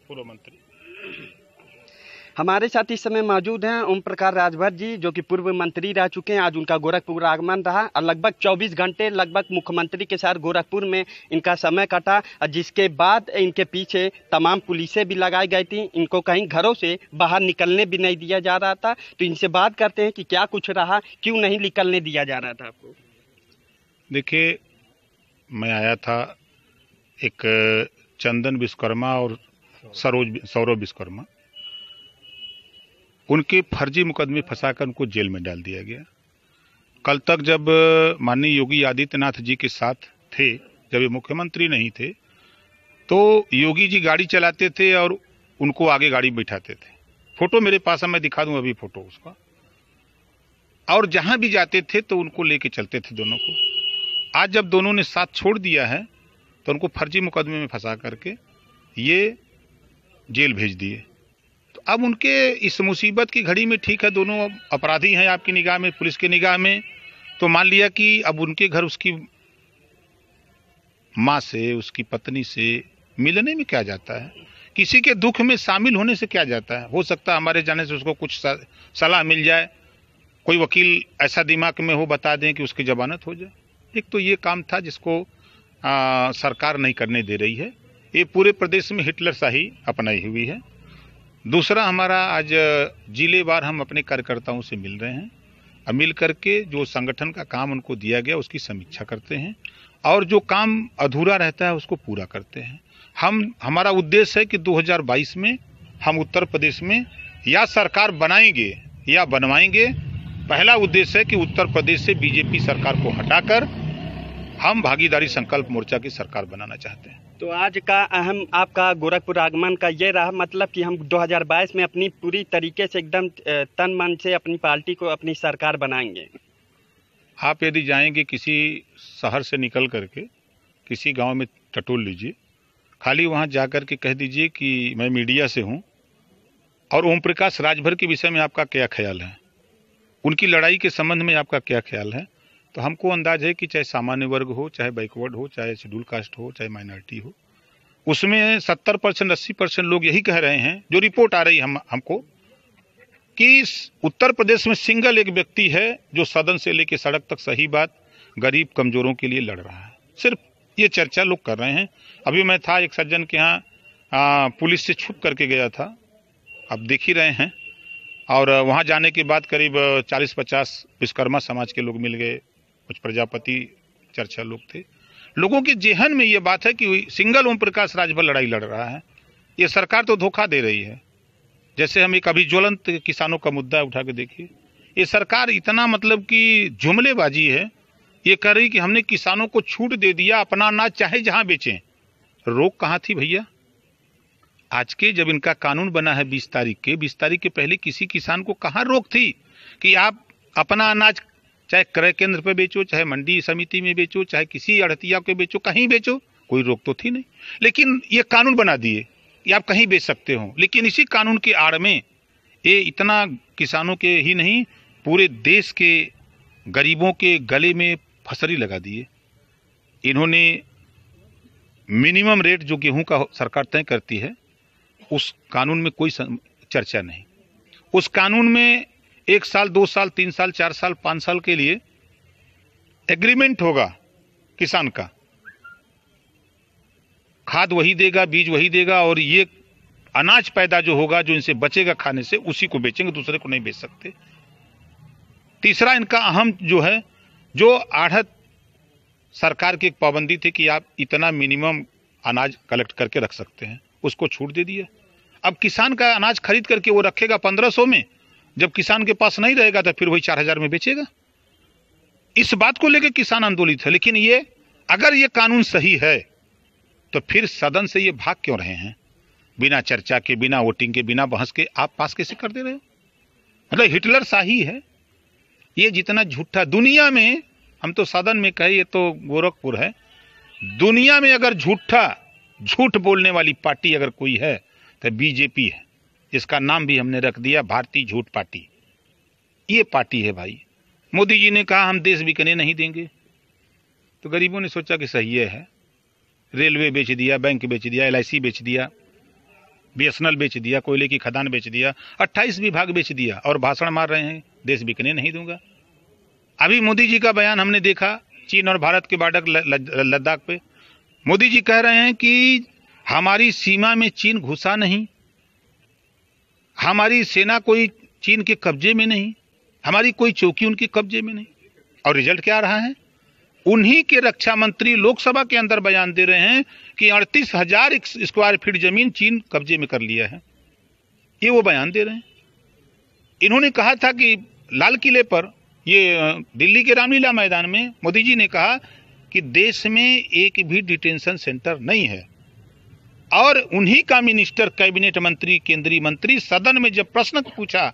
पूर्व मंत्री। हमारे साथ इस समय मौजूद हैं ओम प्रकाश राजभर जी, जो कि पूर्व मंत्री रह चुके हैं। आज उनका गोरखपुर आगमन रहा और लगभग 24 घंटे लगभग मुख्यमंत्री के साथ गोरखपुर में इनका समय कटा, जिसके बाद इनके पीछे तमाम पुलिसें भी लगाई गई थी। इनको कहीं घरों से बाहर निकलने भी नहीं दिया जा रहा था। तो इनसे बात करते हैं कि क्या कुछ रहा, क्यों नहीं निकलने दिया जा रहा था आपको। देखिए, मैं आया था एक चंदन विश्वकर्मा और सौरभ विश्वकर्मा, उनके फर्जी मुकदमे फंसाकर उनको जेल में डाल दिया गया। कल तक जब माननीय योगी आदित्यनाथ जी के साथ थे, जब ये मुख्यमंत्री नहीं थे, तो योगी जी गाड़ी चलाते थे और उनको आगे गाड़ी बैठाते थे। फोटो मेरे पास है, मैं दिखा दूं अभी फोटो उसका। और जहां भी जाते थे तो उनको लेके चलते थे दोनों को। आज जब दोनों ने साथ छोड़ दिया है तो उनको फर्जी मुकदमे में फंसा करके ये जेल भेज दिए। तो अब उनके इस मुसीबत की घड़ी में, ठीक है दोनों अपराधी हैं आपकी निगाह में, पुलिस की निगाह में, तो मान लिया कि अब उनके घर उसकी माँ से, उसकी पत्नी से मिलने में क्या जाता है, किसी के दुख में शामिल होने से क्या जाता है। हो सकता है हमारे जाने से उसको कुछ सलाह मिल जाए, कोई वकील ऐसा दिमाग में हो बता दें कि उसकी जमानत हो जाए। एक तो ये काम था जिसको सरकार नहीं करने दे रही है। ये पूरे प्रदेश में हिटलरशाही अपनाई हुई है। दूसरा, हमारा आज जिलेवार हम अपने कार्यकर्ताओं से मिल रहे हैं और मिल करके जो संगठन का काम उनको दिया गया उसकी समीक्षा करते हैं और जो काम अधूरा रहता है उसको पूरा करते हैं। हमारा उद्देश्य है कि 2022 में हम उत्तर प्रदेश में या सरकार बनाएंगे या बनवाएंगे। पहला उद्देश्य है कि उत्तर प्रदेश से बीजेपी सरकार को हटाकर हम भागीदारी संकल्प मोर्चा की सरकार बनाना चाहते हैं। तो आज का अहम आपका गोरखपुर आगमन का ये रहा, मतलब कि हम 2022 में अपनी पूरी तरीके से एकदम तन मन से अपनी पार्टी को, अपनी सरकार बनाएंगे। आप यदि जाएंगे किसी शहर से निकल करके किसी गांव में टटोल लीजिए, खाली वहां जाकर के कह दीजिए कि मैं मीडिया से हूं और ओम प्रकाश राजभर के विषय में आपका क्या ख्याल है, उनकी लड़ाई के संबंध में आपका क्या ख्याल है, तो हमको अंदाज है कि चाहे सामान्य वर्ग हो, चाहे बैकवर्ड हो, चाहे शेड्यूल कास्ट हो, चाहे माइनॉरिटी हो, उसमें 70% 80% लोग यही कह रहे हैं, जो रिपोर्ट आ रही है हमको, कि उत्तर प्रदेश में सिंगल एक व्यक्ति है जो सदन से लेकर सड़क तक सही बात गरीब कमजोरों के लिए लड़ रहा है। सिर्फ ये चर्चा लोग कर रहे हैं। अभी मैं था एक सज्जन के यहाँ, पुलिस से छुप करके गया था, अब देख ही रहे हैं। और वहां जाने के बाद करीब 40-50 विश्वकर्मा समाज के लोग मिल गए, कुछ प्रजापति चर्चा लोग थे। लोगों के जेहन में ये बात है कि सिंगल ओम प्रकाश राजभर लड़ाई लड़ रहा है। ये सरकार तो धोखा दे रही है। जैसे हम एक अभी ज्वलंत किसानों का मुद्दा उठा के देखिए, ये सरकार इतना मतलब कि जुमलेबाजी है। ये कह रही कि हमने किसानों को छूट दे दिया, अपना अनाज चाहे जहां बेचें। रोक कहां थी भैया? आज के जब इनका कानून बना है 20 तारीख के पहले किसी किसान को कहां रोक थी कि आप अपना अनाज चाहे क्रय केंद्र पे बेचो, चाहे मंडी समिति में बेचो, चाहे किसी अड़तिया के बेचो, कहीं बेचो, कोई रोक तो थी नहीं। लेकिन ये कानून बना दिए कि आप कहीं बेच सकते हो। लेकिन इसी कानून के आड़ में ये इतना किसानों के ही नहीं, पूरे देश के गरीबों के गले में फसरी लगा दिए। इन्होंने मिनिमम रेट जो गेहूं का सरकार तय करती है, उस कानून में कोई चर्चा नहीं। उस कानून में 1 साल, 2 साल, 3 साल, 4 साल, 5 साल के लिए एग्रीमेंट होगा किसान का, खाद वही देगा, बीज वही देगा, और ये अनाज पैदा जो होगा, जो इनसे बचेगा खाने से, उसी को बेचेंगे, दूसरे को नहीं बेच सकते। तीसरा इनका अहम जो है, जो आढ़त सरकार की एक पाबंदी थी कि आप इतना मिनिमम अनाज कलेक्ट करके रख सकते हैं, उसको छूट दे दिया। अब किसान का अनाज खरीद करके वो रखेगा 1500 में, जब किसान के पास नहीं रहेगा तो फिर वही 4000 में बेचेगा। इस बात को लेकर किसान आंदोलित है। लेकिन ये, अगर ये कानून सही है तो फिर सदन से ये भाग क्यों रहे हैं? बिना चर्चा के, बिना वोटिंग के, बिना बहस के आप पास कैसे कर दे रहे हो? मतलब हिटलर शाही है ये। जितना झूठा दुनिया में, हम तो सदन में कहे ये तो गोरखपुर है, दुनिया में अगर झूठ बोलने वाली पार्टी अगर कोई है तो बीजेपी है। इसका नाम भी हमने रख दिया भारतीय झूठ पार्टी। ये पार्टी है भाई। मोदी जी ने कहा हम देश बिकने नहीं देंगे, तो गरीबों ने सोचा कि सही है। रेलवे बेच दिया, बैंक बेच दिया, LIC बेच दिया, बीएसएनएल बेच दिया, कोयले की खदान बेच दिया, 28 विभाग बेच दिया और भाषण मार रहे हैं देश बिकने नहीं दूंगा। अभी मोदी जी का बयान हमने देखा चीन और भारत के बॉर्डर लद्दाख पे। मोदी जी कह रहे हैं कि हमारी सीमा में चीन घुसा नहीं, हमारी सेना कोई चीन के कब्जे में नहीं, हमारी कोई चौकी उनके कब्जे में नहीं। और रिजल्ट क्या रहा है? उन्हीं के रक्षा मंत्री लोकसभा के अंदर बयान दे रहे हैं कि 38,000 स्क्वायर फीट जमीन चीन कब्जे में कर लिया है। ये वो बयान दे रहे हैं। इन्होंने कहा था कि लाल किले पर, ये दिल्ली के रामलीला मैदान में मोदी जी ने कहा कि देश में एक भी डिटेंशन सेंटर नहीं है। और उन्हीं का मिनिस्टर, कैबिनेट मंत्री, केंद्रीय मंत्री सदन में जब प्रश्न पूछा